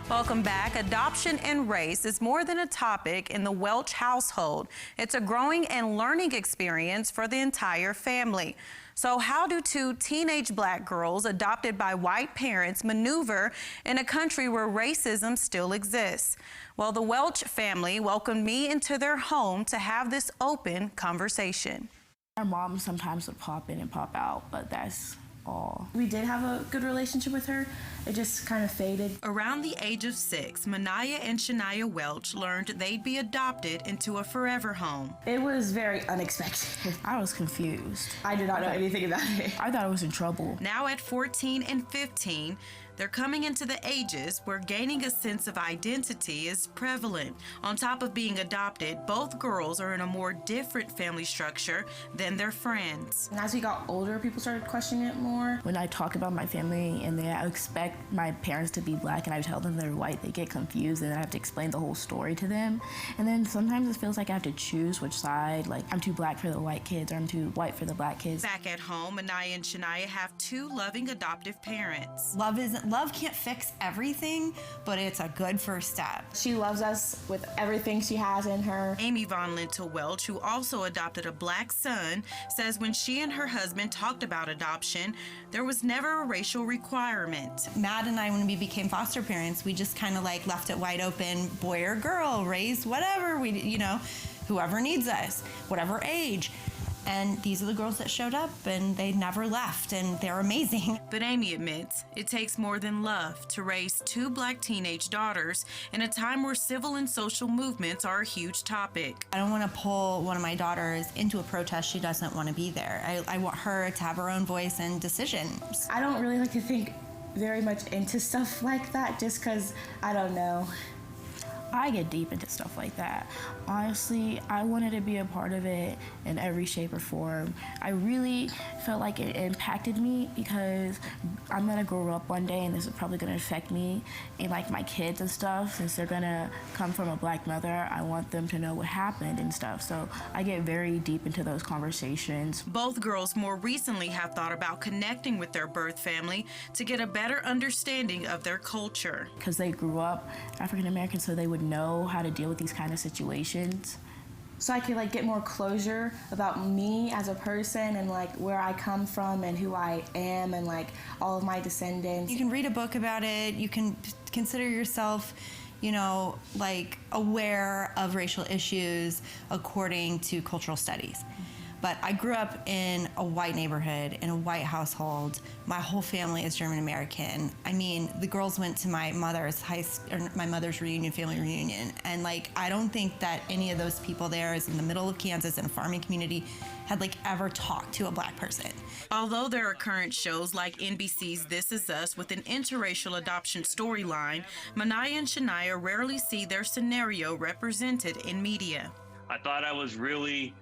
Welcome back. Adoption and race is more than a topic in the Welch household. It's a growing and learning experience for the entire family. So how do two teenage black girls adopted by white parents maneuver in a country where racism still exists? Well, the Welch family welcomed me into their home to have this open conversation. Our mom sometimes would pop in and pop out, but that's all. We did have a good relationship with her. It just kind of faded. Around the age of 6, Manaya and Shania Welch learned they'd be adopted into a forever home. It was very unexpected. I was confused. I did not know anything about it. I thought I was in trouble. Now at 14 and 15, they're coming into the ages where gaining a sense of identity is prevalent. On top of being adopted, both girls are in a more different family structure than their friends. And as we got older, people started questioning it more. When I talk about my family and they expect my parents to be black and I tell them they're white, they get confused and then I have to explain the whole story to them. And then sometimes it feels like I have to choose which side, like I'm too black for the white kids or I'm too white for the black kids. Back at home, Manaya and Shania have 2 loving adoptive parents. Love can't fix everything, but it's a good first step. She loves us with everything she has in her. Amy Von Lintel Welch, who also adopted a black son, says when she and her husband talked about adoption, there was never a racial requirement. Matt and I, when we became foster parents, we just kind of like left it wide open, boy or girl, raise whatever, whoever needs us, whatever age. And these are the girls that showed up and they never left and they're amazing. But Amy admits it takes more than love to raise 2 black teenage daughters in a time where civil and social movements are a huge topic. I don't want to pull one of my daughters into a protest she doesn't want to be there. I want her to have her own voice and decisions. I don't really like to think very much into stuff like that just because, I don't know. I get deep into stuff like that. Honestly, I wanted to be a part of it in every shape or form. I really felt like it impacted me because I'm gonna grow up one day and this is probably gonna affect me and like my kids and stuff. Since they're gonna come from a black mother, I want them to know what happened and stuff. So I get very deep into those conversations. Both girls more recently have thought about connecting with their birth family to get a better understanding of their culture. Because they grew up African American, so they would know how to deal with these kind of situations. So I could like get more closure about me as a person and like where I come from and who I am and like all of my descendants. You can read a book about it. You can consider yourself, like aware of racial issues according to cultural studies. But I grew up in a white neighborhood, in a white household. My whole family is German American. I mean, the girls went to my mother's reunion, family reunion, and like I don't think that any of those people there is in the middle of Kansas in a farming community had like ever talked to a black person. Although there are current shows like NBC's This Is Us with an interracial adoption storyline, Manaya and Shania rarely see their scenario represented in media. I thought I was really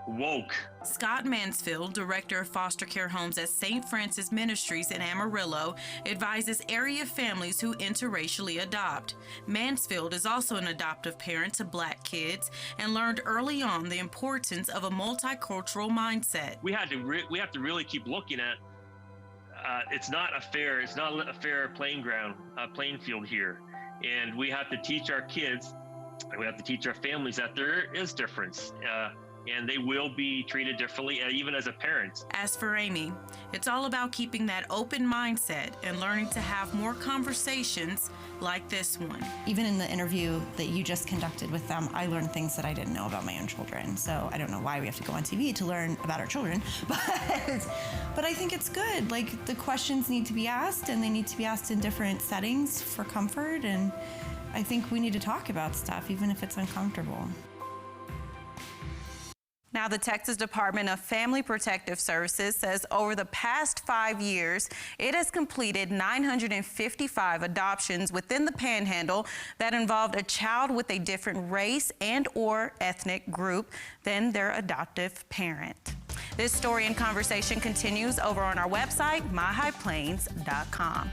woke. Scott Mansfield, director of foster care homes at St. Francis Ministries in Amarillo, advises area families who interracially adopt. Mansfield is also an adoptive parent to black kids and learned early on the importance of a multicultural mindset. We have to really keep looking at it's not a fair playing field here, and we have to teach our kids and we have to teach our families that there is difference. And they will be treated differently, even as a parent. As for Amy, it's all about keeping that open mindset and learning to have more conversations like this one. Even in the interview that you just conducted with them, I learned things that I didn't know about my own children. So I don't know why we have to go on TV to learn about our children, but I think it's good. Like the questions need to be asked and they need to be asked in different settings for comfort. And I think we need to talk about stuff, even if it's uncomfortable. Now, the Texas Department of Family Protective Services says over the past 5 years, it has completed 955 adoptions within the Panhandle that involved a child with a different race and/or ethnic group than their adoptive parent. This story and conversation continues over on our website, myhighplains.com.